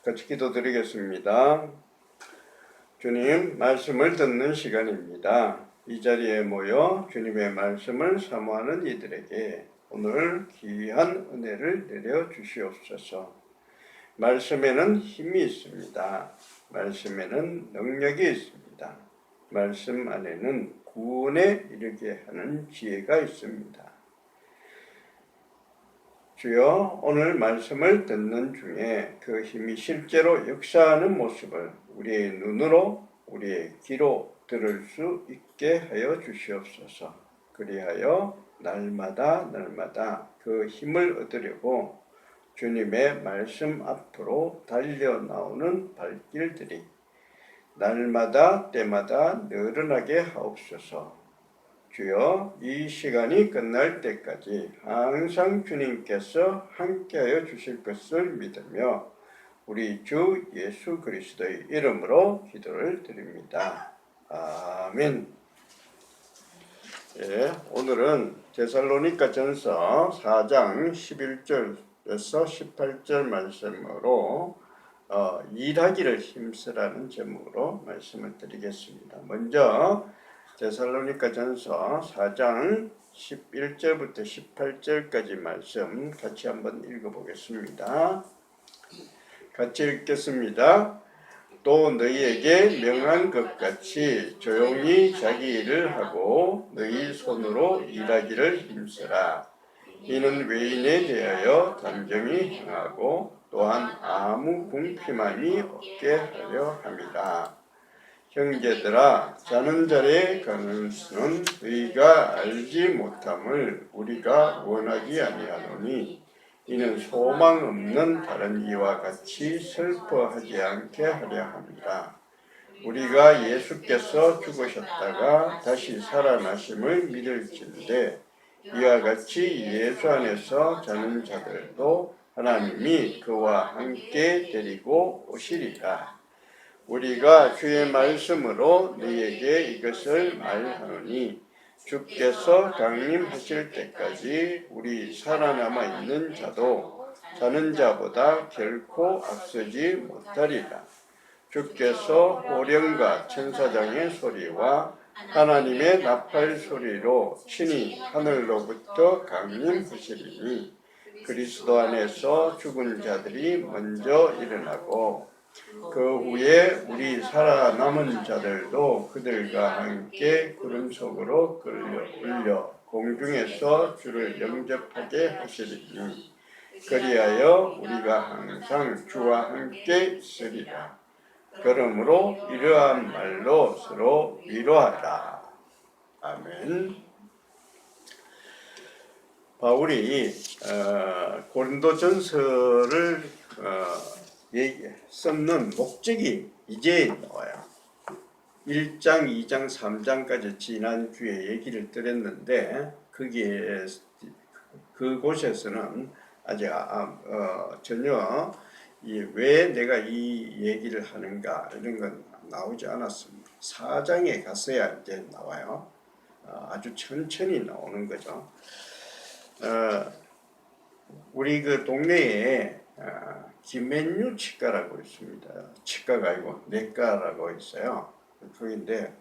같이 기도드리겠습니다. 주님, 말씀을 듣는 시간입니다. 이 자리에 모여 주님의 말씀을 사모하는 이들에게 오늘 귀한 은혜를 내려 주시옵소서. 말씀에는 힘이 있습니다. 말씀에는 능력이 있습니다. 말씀 안에는 구원에 이르게 하는 지혜가 있습니다. 주여, 오늘 말씀을 듣는 중에 그 힘이 실제로 역사하는 모습을 우리의 눈으로, 우리의 귀로 들을 수 있게 하여 주시옵소서. 그리하여 날마다 그 힘을 얻으려고 주님의 말씀 앞으로 달려나오는 발길들이 날마다 때마다 늘어나게 하옵소서. 주여, 이 시간이 끝날 때까지 항상 주님께서 함께하여 주실 것을 믿으며 우리 주 예수 그리스도의 이름으로 기도를 드립니다. 아멘. 예, 오늘은 데살로니가전서 4장 11절에서 18절 말씀으로 일하기를 힘쓰라는 제목으로 말씀을 드리겠습니다. 먼저 데살로니가전서 4장 11절부터 18절까지 말씀 같이 한번 읽어보겠습니다. 같이 읽겠습니다. 또 너희에게 명한 것 같이 조용히 자기 일을 하고 너희 손으로 일하기를 힘쓰라. 이는 외인에 대하여 단정히 행하고 또한 아무 궁핍함이 없게 하려 함이라. 형제들아, 자는 자리에 가는 수는 너희가 알지 못함을 우리가 원하지 아니하노니 이는 소망 없는 다른 이와 같이 슬퍼하지 않게 하려 함이라. 우리가 예수께서 죽으셨다가 다시 살아나심을 믿을진대 이와 같이 예수 안에서 자는 자들도 하나님이 그와 함께 데리고 오시리라. 우리가 주의 말씀으로 너희에게 이것을 말하노니 주께서 강림하실 때까지 우리 살아남아 있는 자도 자는 자보다 결코 앞서지 못하리라. 주께서 호령과 천사장의 소리와 하나님의 나팔 소리로 친히 하늘로부터 강림하시리니 그리스도 안에서 죽은 자들이 먼저 일어나고 그 후에 우리 살아남은 자들도 그들과 함께 구름 속으로 끌려 공중에서 주를 영접하게 하시리니 그리하여 우리가 항상 주와 함께 있으리라. 그러므로 이러한 말로 서로 위로하라. 아멘. 바울이 고린도전서를 썼는 목적이 이제 나와요. 1장, 2장, 3장까지 지난주에 얘기를 드렸는데 거기에 그곳에서는 아직 전혀 왜 내가 이 얘기를 하는가 이런 건 나오지 않았습니다. 4장에 갔어야 이제 나와요. 아주 천천히 나오는 거죠. 우리 그 동네에 김앤유 치과라고 있습니다. 치과가 아니고 내과라고 있어요. 그인데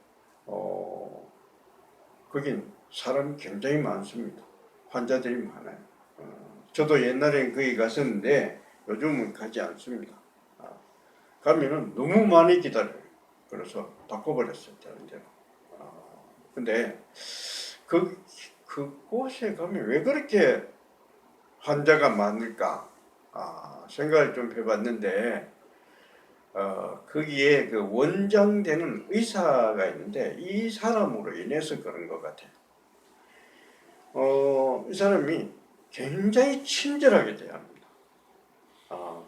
거긴 사람이 굉장히 많습니다. 환자들이 많아요. 저도 옛날엔 거기 갔었는데 요즘은 가지 않습니다. 가면은 너무 많이 기다려요. 그래서 바꿔버렸어요. 다른 데로. 근데 그곳에 가면 왜 그렇게 환자가 많을까? 생각을 좀 해봤는데 거기에 그 원장되는 의사가 있는데 이 사람으로 인해서 그런 것 같아요. 이 사람이 굉장히 친절하게 대합니다.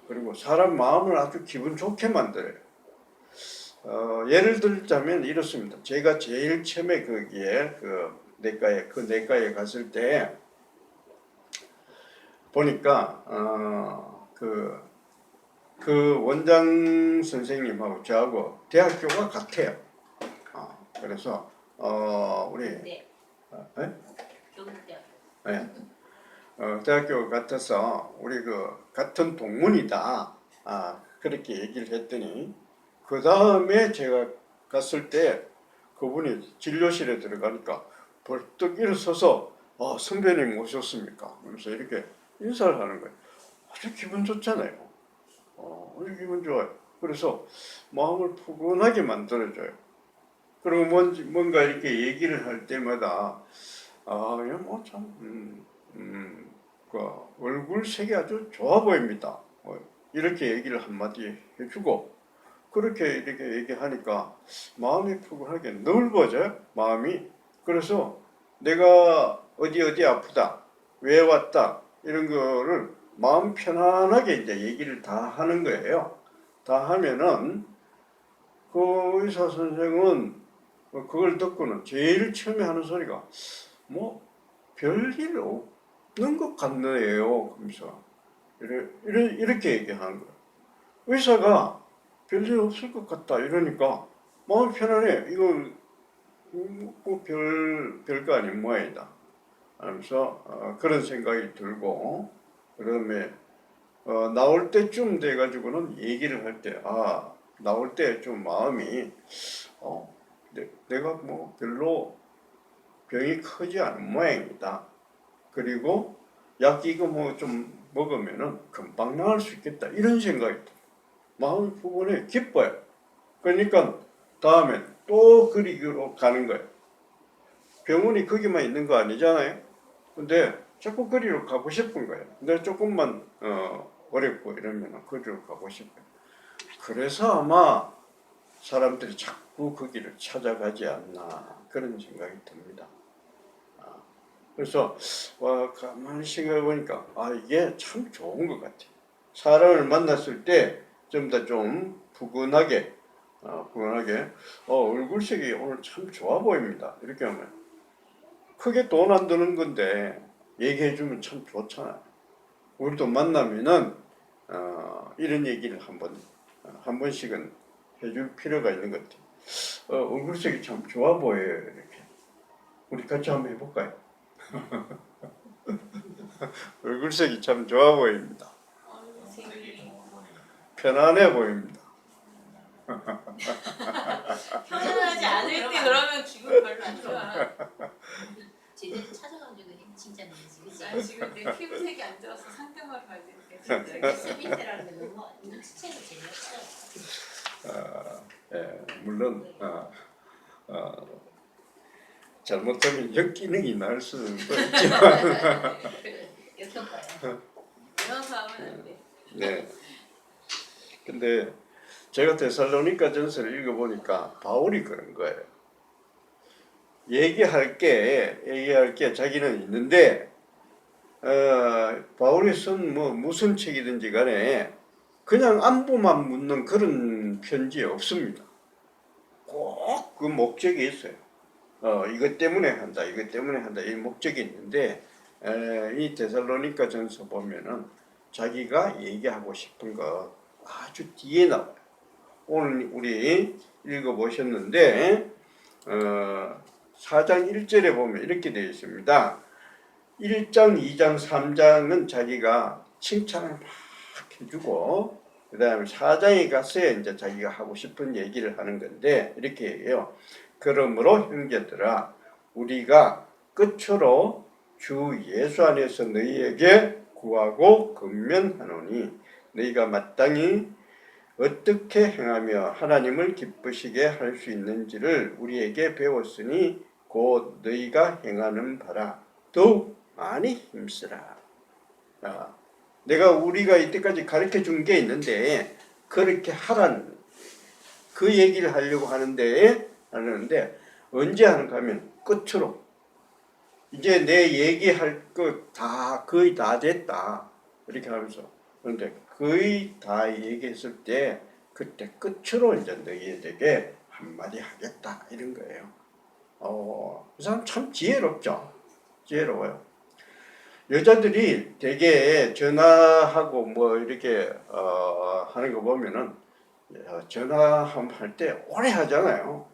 그리고 사람 마음을 아주 기분 좋게 만들어요. 예를 들자면 이렇습니다. 제가 제일 처음에 거기에 그 내과에 갔을 때 보니까 그 원장 선생님하고 저하고 대학교가 같아요. 그래서 우리 대학교 같아서 우리 그 같은 동문이다. 그렇게 얘기를 했더니 그 다음에 제가 갔을 때 그분이 진료실에 들어가니까 벌떡 일어서서 선배님 오셨습니까? 그러면서 이렇게 인사를 하는 거예요. 아주 기분 좋잖아요. 아주 기분 좋아요. 그래서 마음을 푸근하게 만들어줘요. 그리고 뭔가 이렇게 얘기를 할 때마다 그 얼굴색이 아주 좋아 보입니다. 이렇게 얘기를 한마디 해주고 그렇게 이렇게 얘기하니까 마음이 푸근하게 넓어져요. 마음이. 그래서 내가 어디 아프다, 왜 왔다 이런 거를 마음 편안하게 이제 얘기를 다 하는 거예요. 다 하면은 그 의사 선생은 그걸 듣고는 제일 처음에 하는 소리가 뭐 별일 없는 것 같네요. 그러면서 이렇게 얘기하는 거예요. 의사가 별일 없을 것 같다 이러니까 마음이 편안해. 이건 뭐 별거 아닌 모양이다 하면서 그런 생각이 들고 그다음에 나올 때쯤 돼가지고는 얘기를 할 때 나올 때 좀 마음이 내가 뭐 별로 병이 크지 않은 모양이다. 그리고 약 이거 뭐 좀 먹으면은 금방 나을 수 있겠다. 이런 생각이 들어요. 마음이 푸근해 기뻐요. 그러니까 다음엔 또 그리기로 가는 거예요. 병원이 거기만 있는 거 아니잖아요. 근데 자꾸 거리로 가고 싶은 거예요. 근데 조금만 어렵고 이러면 거리로 가고 싶어요. 그래서 아마 사람들이 자꾸 거기를 찾아가지 않나 그런 생각이 듭니다. 그래서 가만히 생각해 보니까 이게 참 좋은 것 같아요. 사람을 만났을 때 좀 더 좀 푸근하게 얼굴색이 오늘 참 좋아 보입니다. 이렇게 하면 크게 돈 안 드는 건데 얘기해 주면 참 좋잖아요. 우리도 만나면은 이런 얘기를 한 번씩은 해줄 필요가 있는 것 같아요. 얼굴색이 참 좋아 보여요. 이렇게 우리 같이 한번 해볼까요? 얼굴색이 참 좋아 보입니다. 편안해 보입니다. 편안하지 않을 때 그러면 기분 별로 안 좋아. 제대로 찾아가지고 칭찬해야지, 그치? 지금 내 피부색이 안 좋아서 상대방을 봐야 되니까. 스미테라는 게 너무 눈치채고 재미없어. 물론 잘못하면 역기능이 날 수는 있지만 역효과야. 이런 하면 안 돼. 네. 근데 제가 데살로니가 전서를 읽어보니까 바울이 그런 거예요. 얘기할 게 자기는 있는데 바울이 쓴 무슨 책이든지 간에 그냥 안부만 묻는 그런 편지 없습니다. 꼭 그 목적이 있어요. 이것 때문에 한다 이 목적이 있는데 이 데살로니가 전서 보면은 자기가 얘기하고 싶은 거 아주 뒤에 나와요. 오늘 우리 읽어보셨는데 4장 1절에 보면 이렇게 되어 있습니다. 1장, 2장, 3장은 자기가 칭찬을 막 해주고 그 다음에 4장에 가서야 이제 자기가 하고 싶은 얘기를 하는 건데 이렇게 얘기해요. 그러므로 형제들아 우리가 끝으로 주 예수 안에서 너희에게 구하고 근면하노니 너희가 마땅히 어떻게 행하며 하나님을 기쁘시게 할 수 있는지를 우리에게 배웠으니 곧 너희가 행하는 바라 더욱 많이 힘쓰라. 우리가 이때까지 가르쳐 준 게 있는데 그렇게 하라는 그 얘기를 하려고 하는데 언제 하는가 하면 끝으로 이제 내 얘기할 것 다 거의 다 됐다 이렇게 하면서 그런데 거의 다 얘기했을 때 그때 끝으로 이제 너희에게 한마디 하겠다 이런 거예요. 그 사람 참 지혜롭죠. 지혜로워요. 여자들이 되게 전화하고 뭐 이렇게 하는 거 보면은 전화 할 때 오래 하잖아요.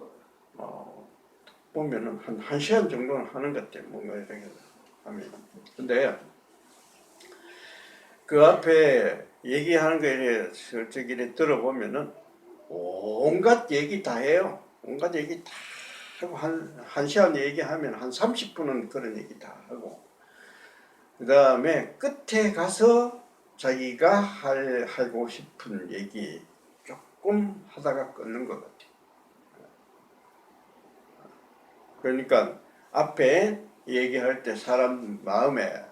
보면은 한 1시간 정도는 하는 것 같아요. 뭔가 이렇게 하면. 근데 그 앞에 얘기하는 거 이래 슬쩍 이래 들어보면은 온갖 얘기 다 해요. 온갖 얘기 다 하고 한 시간 얘기하면 한 30분은 그런 얘기 다 하고 그 다음에 끝에 가서 자기가 하고 싶은 얘기 조금 하다가 끊는 것 같아요. 그러니까 앞에 얘기할 때 사람 마음을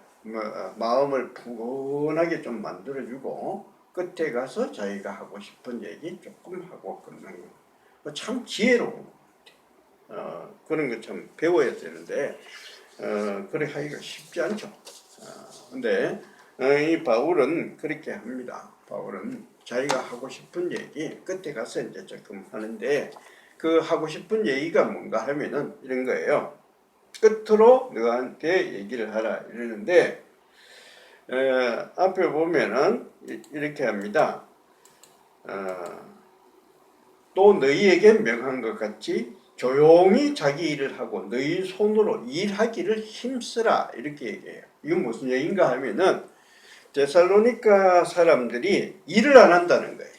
푸근하게 좀 만들어주고 끝에 가서 자기가 하고 싶은 얘기 조금 하고 끊는 거. 참 지혜로운 것 같아요. 그런 거 참 배워야 되는데 그래 하기가 쉽지 않죠. 근데 이 바울은 그렇게 합니다. 바울은 자기가 하고 싶은 얘기 끝에 가서 이제 조금 하는데 그 하고 싶은 얘기가 뭔가 하면은 이런 거예요. 끝으로 너한테 얘기를 하라 이러는데 앞에 보면은 이렇게 합니다. 또 너희에게 명한 것 같이 조용히 자기 일을 하고 너희 손으로 일하기를 힘쓰라 이렇게 얘기해요. 이건 무슨 얘기인가 하면은 데살로니가 사람들이 일을 안 한다는 거예요.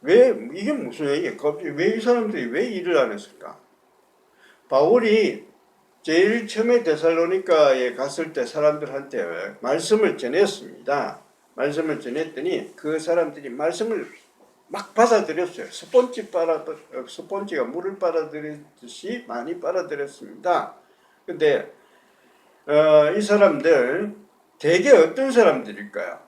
왜 이게 무슨 얘기예요? 갑자기 왜 이 사람들이 왜 일을 안 했을까? 바울이 제일 처음에 데살로니가에 갔을 때 사람들한테 말씀을 전했습니다. 말씀을 전했더니 그 사람들이 말씀을 막 받아들였어요. 스폰지가 물을 빨아들였듯이 많이 빨아들였습니다. 근데 이 사람들 대개 어떤 사람들일까요?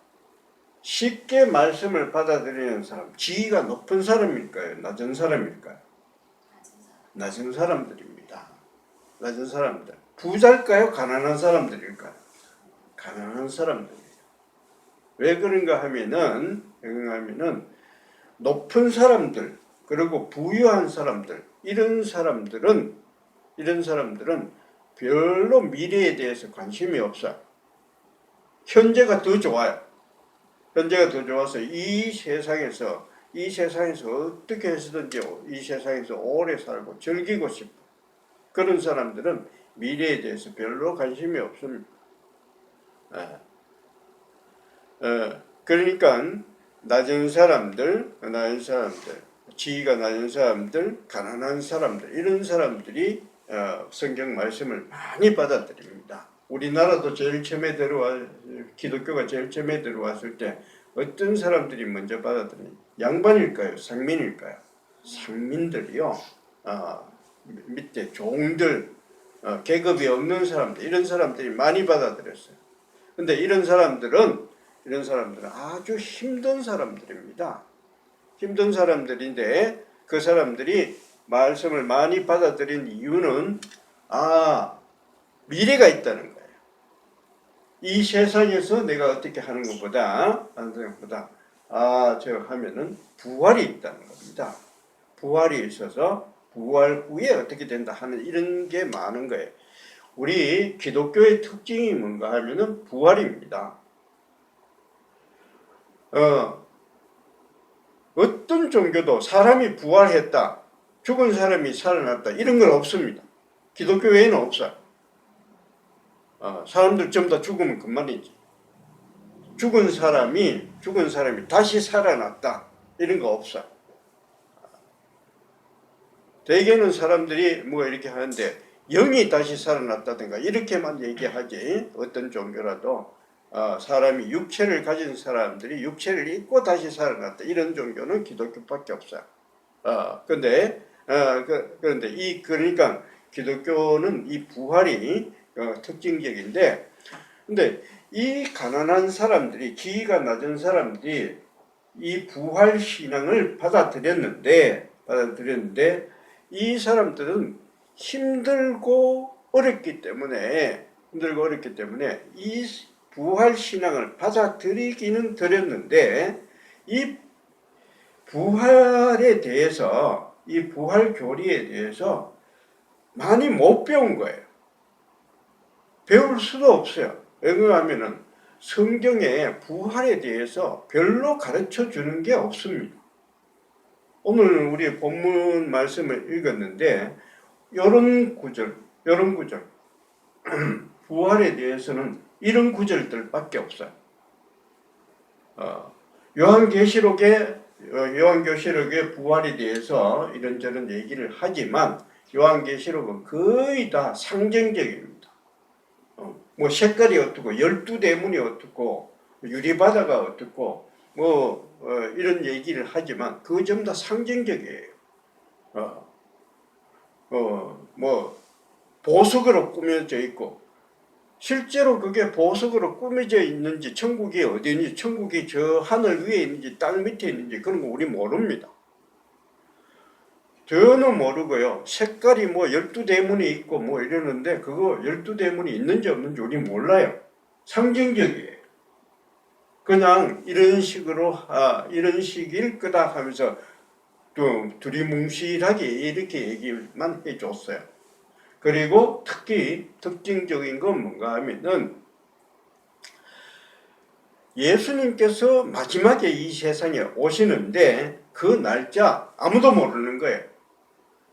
쉽게 말씀을 받아들이는 사람, 지위가 높은 사람일까요? 낮은 사람일까요? 낮은 사람들입니다. 낮은 사람들. 부자일까요? 가난한 사람들일까요? 가난한 사람들이에요. 왜 그런가 하면은 높은 사람들 그리고 부유한 사람들 이런 사람들은 별로 미래에 대해서 관심이 없어요. 현재가 더 좋아요. 현재가 더 좋아서 이 세상에서 어떻게 해서든지 이 세상에서 오래 살고 즐기고 싶어. 그런 사람들은 미래에 대해서 별로 관심이 없습니다. 그러니까 낮은 사람들, 지위가 낮은 사람들, 가난한 사람들 이런 사람들이 성경 말씀을 많이 받아들입니다. 우리나라도 제일 처음에 기독교가 제일 처음에 들어왔을 때 어떤 사람들이 먼저 받아들여요? 양반일까요? 상민일까요? 상민들이요. 밑에 종들, 계급이 없는 사람들 이런 사람들이 많이 받아들였어요. 근데 이런 사람들은 아주 힘든 사람들입니다. 힘든 사람들인데 그 사람들이 말씀을 많이 받아들인 이유는 미래가 있다는 거예요. 이 세상에서 내가 어떻게 하는 것보다 저 하면은 부활이 있다는 겁니다. 부활이 있어서 부활 후에 어떻게 된다 하는 이런 게 많은 거예요. 우리 기독교의 특징이 뭔가 하면은 부활입니다. 어떤 종교도 사람이 부활했다, 죽은 사람이 살아났다 이런 건 없습니다. 기독교 외에는 없어요. 사람들 전부 다 죽으면 그만이지. 죽은 사람이 다시 살아났다 이런 거 없어요. 대개는 사람들이 뭐 이렇게 하는데 영이 다시 살아났다든가 이렇게만 얘기하지 어떤 종교라도 사람이 육체를 가진 사람들이 육체를 잊고 다시 살아났다 이런 종교는 기독교밖에 없어요. 그런데 그러니까 기독교는 이 부활이 특징적인데, 근데 이 가난한 사람들이 지위가 낮은 사람들이 이 부활 신앙을 받아들였는데 이 사람들은 힘들고 어렵기 때문에 이 부활 신앙을 받아들이기는 들였는데 이 부활에 대해서 이 부활 교리에 대해서 많이 못 배운 거예요. 배울 수도 없어요. 왜냐하면은 성경에 부활에 대해서 별로 가르쳐 주는 게 없습니다. 오늘 우리 본문 말씀을 읽었는데 이런 구절 부활에 대해서는 이런 구절들밖에 없어요. 요한계시록의 부활에 대해서 이런저런 얘기를 하지만 요한계시록은 거의 다 상징적입니다. 뭐 색깔이 어떻고 12대문이 어떻고 유리바다가 어떻고 이런 얘기를 하지만 그거 전부 다 상징적이에요. 뭐 보석으로 꾸며져 있고 실제로 그게 보석으로 꾸며져 있는지 천국이 어디 있는지 천국이 저 하늘 위에 있는지 땅 밑에 있는지 그런 거 우리 모릅니다. 전혀 모르고요. 색깔이 뭐 12대문이 있고 뭐 이러는데 그거 12대문이 있는지 없는지 우리 몰라요. 상징적이에요. 그냥 이런 식으로 이런 식일 거다 하면서 좀 두리뭉실하게 이렇게 얘기만 해줬어요. 그리고 특히 특징적인 건 뭔가 하면은 예수님께서 마지막에 이 세상에 오시는데 그 날짜 아무도 모르는 거예요.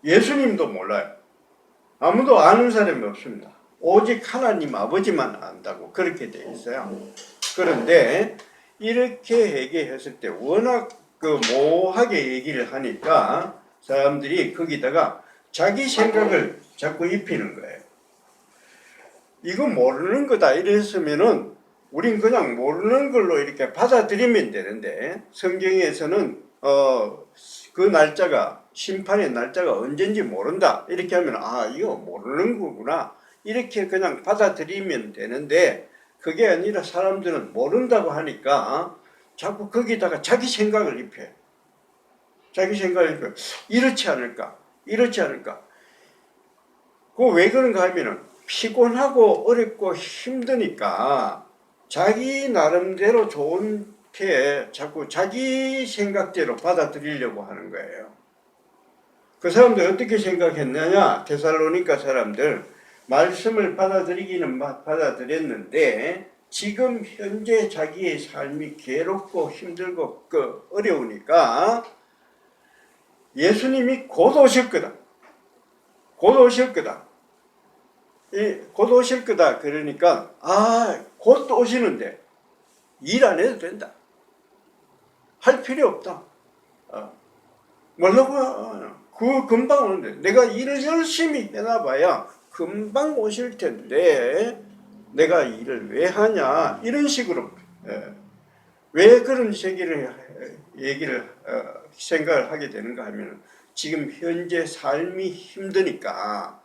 예수님도 몰라요. 아무도 아는 사람이 없습니다. 오직 하나님 아버지만 안다고 그렇게 돼 있어요. 그런데 이렇게 얘기했을 때 워낙 그 모호하게 얘기를 하니까 사람들이 거기다가 자기 생각을 자꾸 입히는 거예요. 이거 모르는 거다 이랬으면은 우린 그냥 모르는 걸로 이렇게 받아들이면 되는데 성경에서는 그 날짜가 심판의 날짜가 언젠지 모른다 이렇게 하면 이거 모르는 거구나 이렇게 그냥 받아들이면 되는데 그게 아니라 사람들은 모른다고 하니까 자꾸 거기다가 자기 생각을 입혀요. 자기 생각을 입혀요. 이렇지 않을까 그 왜 그런가 하면은 피곤하고 어렵고 힘드니까 자기 나름대로 좋게 자꾸 자기 생각대로 받아들이려고 하는 거예요. 그 사람들 어떻게 생각했느냐? 데살로니가 사람들 말씀을 받아들이기는 받아들였는데 지금 현재 자기의 삶이 괴롭고 힘들고 어려우니까 예수님이 곧 오실 거다. 곧 오실 거다. 곧 오실 거다. 그러니까 곧 오시는데 일 안 해도 된다. 할 필요 없다. 뭐라고? 그 금방 오는데 내가 일을 열심히 해놔봐야 금방 오실 텐데 내가 일을 왜 하냐 이런 식으로 왜 그런 얘기를 생각을 하게 되는가 하면 지금 현재 삶이 힘드니까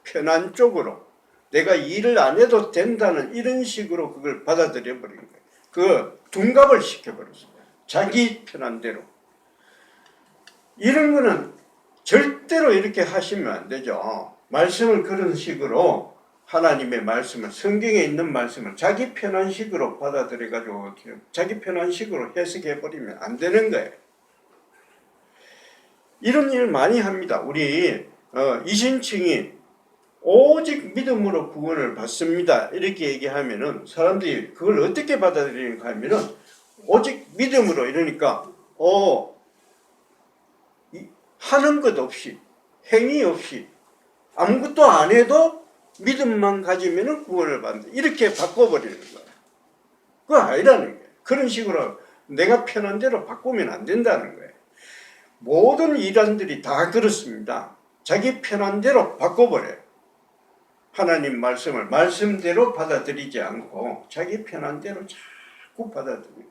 편한 쪽으로 내가 일을 안 해도 된다는 이런 식으로 그걸 받아들여 버린 거예요. 그 둔갑을 시켜버렸어요. 자기 편한 대로. 이런 거는 절대로 이렇게 하시면 안 되죠. 말씀을 그런 식으로 하나님의 말씀을 성경에 있는 말씀을 자기 편한 식으로 받아들여가지고 자기 편한 식으로 해석해버리면 안 되는 거예요. 이런 일 많이 합니다. 우리 이신층이 오직 믿음으로 구원을 받습니다. 이렇게 얘기하면은 사람들이 그걸 어떻게 받아들이는가 하면은 오직 믿음으로 이러니까 하는 것 없이 행위 없이 아무것도 안 해도 믿음만 가지면은 구원을 받는다. 이렇게 바꿔버리는 거예요. 그거 아니라는 거예요. 그런 식으로 내가 편한 대로 바꾸면 안 된다는 거예요. 모든 이단들이 다 그렇습니다. 자기 편한 대로 바꿔버려요. 하나님 말씀을 말씀대로 받아들이지 않고 자기 편한 대로 자꾸 받아들이는 거예요.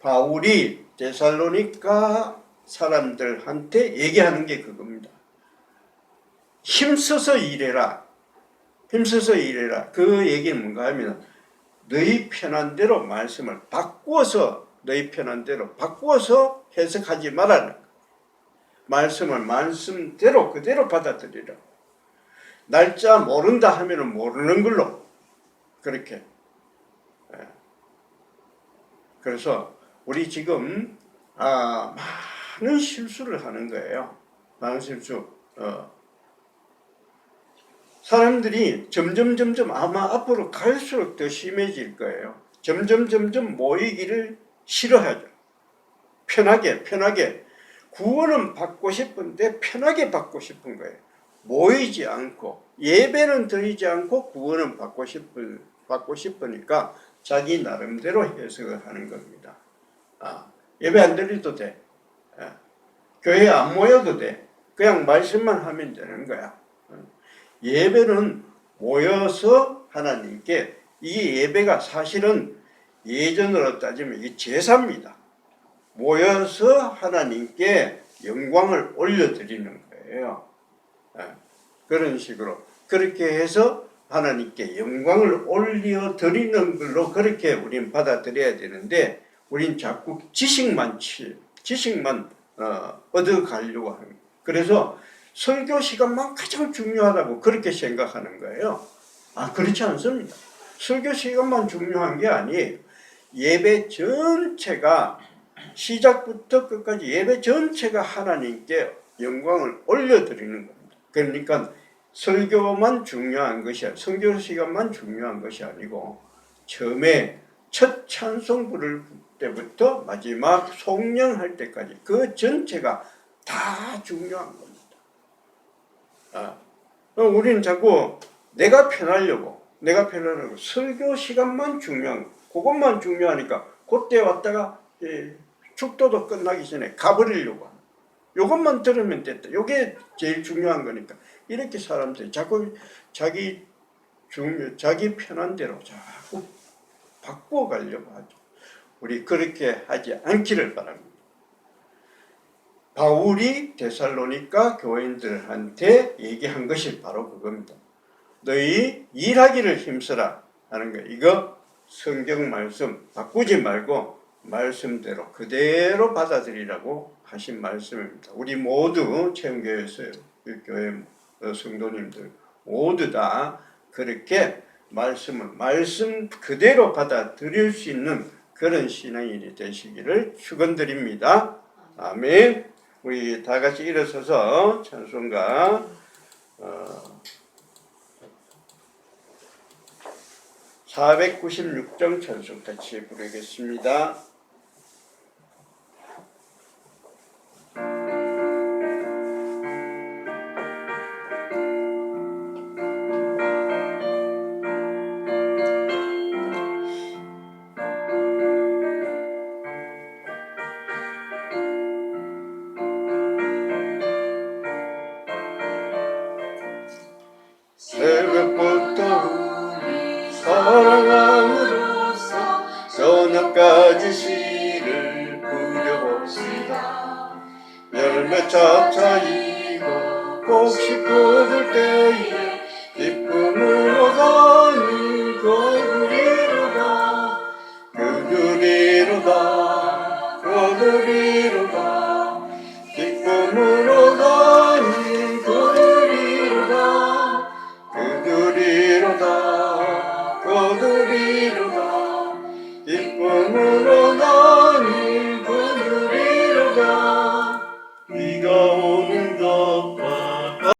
바울이 데살로니가 사람들한테 얘기하는 게 그겁니다. 힘써서 일해라. 그 얘기는 뭔가 하면 너희 편한 대로 말씀을 바꾸어서 너희 편한 대로 바꾸어서 해석하지 말라는 거예요. 말씀을 말씀대로 그대로 받아들이라. 날짜 모른다 하면은 모르는 걸로 그렇게. 그래서 우리 지금 많은 실수를 하는 거예요. 많은 실수. 사람들이 점점 아마 앞으로 갈수록 더 심해질 거예요. 점점 모이기를 싫어하죠. 편하게 구원은 받고 싶은데 편하게 받고 싶은 거예요. 모이지 않고 예배는 드리지 않고 구원은 받고 싶으니까 자기 나름대로 해석을 하는 겁니다. 예배 안 드려도 돼. 교회 안 모여도 돼. 그냥 말씀만 하면 되는 거야. 예배는 모여서 하나님께, 이 예배가 사실은 예전으로 따지면 이게 제사입니다. 모여서 하나님께 영광을 올려드리는 거예요. 그런 식으로 그렇게 해서 하나님께 영광을 올려드리는 걸로 그렇게 우린 받아들여야 되는데, 우린 자꾸 지식만 얻어가려고 하는 거예요. 그래서 설교 시간만 가장 중요하다고 그렇게 생각하는 거예요. 그렇지 않습니다. 설교 시간만 중요한 게 아니에요. 예배 전체가, 시작부터 끝까지 예배 전체가 하나님께 영광을 올려드리는 겁니다. 그러니까 설교만 중요한 것이 아니라, 설교 시간만 중요한 것이 아니고, 처음에 첫 찬송 부를 때부터 마지막 송령할 때까지 그 전체가 다 중요한 겁니다. 우리는 자꾸 내가 편하려고 설교 시간만 중요한, 그것만 중요하니까 그때 왔다가 축도도 끝나기 전에 가버리려고 하는, 이것만 들으면 됐다, 이게 제일 중요한 거니까 이렇게 사람들이 자꾸 자기 편한 대로 자꾸 바꿔가려고 하죠. 우리 그렇게 하지 않기를 바랍니다. 바울이 데살로니가 교인들한테 얘기한 것이 바로 그겁니다. 너희 일하기를 힘쓰라 하는 거. 이거 성경 말씀 바꾸지 말고 말씀대로 그대로 받아들이라고 하신 말씀입니다. 우리 모두 체험교회에서 교회 성도님들 모두 다 그렇게 말씀 그대로 받아들일 수 있는 그런 신앙인이 되시기를 축원드립니다. 아멘. 우리 다 같이 일어서서 찬송가 496장 찬송 같이 부르겠습니다. 새벽부터 우리 사랑함으로써 저녁까지 시를 부려봅시다. 열매 차차이고 곡식 거둘 때에 기쁨으로 가는 거두리로다.